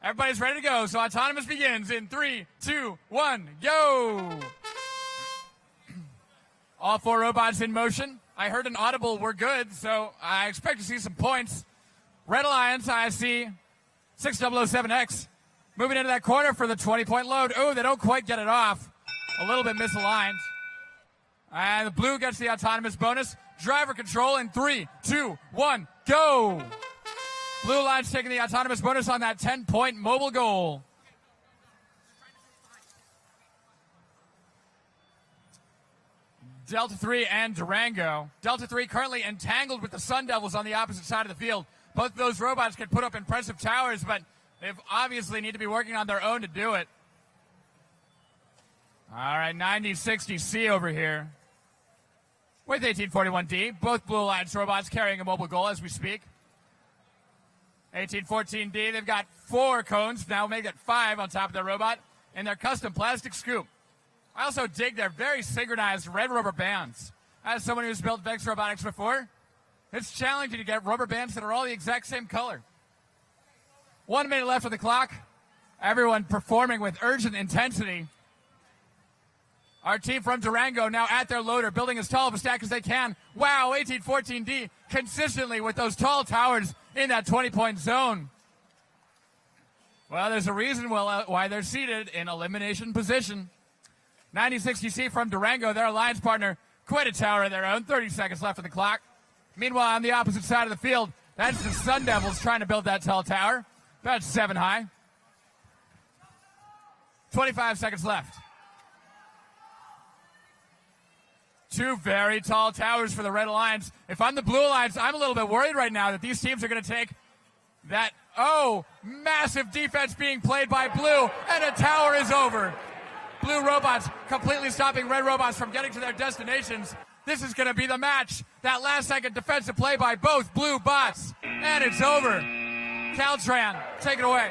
Everybody's ready to go, so autonomous begins in 3, 2, 1, go! All 4 robots in motion. I heard an audible, we're good, so I expect to see some points. Red Alliance, I see 6007X moving into that corner for the 20-point load. Oh, they don't quite get it off. A little bit misaligned. And the blue gets the autonomous bonus. Driver control in 3, 2, 1, go! Blue Line's taking the autonomous bonus on that 10-point mobile goal. Delta 3 and Durango. Delta 3 currently entangled with the Sun Devils on the opposite side of the field. Both of those robots can put up impressive towers, but they obviously need to be working on their own to do it. All right, 9060C over here with 1841D. Both Blue Alliance robots carrying a mobile goal as we speak. 1814D, they've got 4 cones, now make it 5 on top of their robot, and their custom plastic scoop. I also dig their very synchronized red rubber bands. As someone who's built Vex Robotics before, it's challenging to get rubber bands that are all the exact same color. 1 minute left on the clock. Everyone performing with urgent intensity. Our team from Durango now at their loader, building as tall of a stack as they can. Wow, 1814D consistently with those tall towers in that 20-point zone. Well, there's a reason why they're seated in elimination position. 9060C from Durango, their alliance partner, quite a tower of their own. 30 seconds left on the clock. Meanwhile, on the opposite side of the field, that's the Sun Devils trying to build that tall tower. About 7 high. 25 seconds left. 2 very tall towers for the Red Alliance. If I'm the Blue Alliance, I'm a little bit worried right now that these teams are going to take that, massive defense being played by Blue, and a tower is over. Blue robots completely stopping red robots from getting to their destinations. This is going to be the match. That last-second defensive play by both Blue bots, and it's over. Caltran, take it away.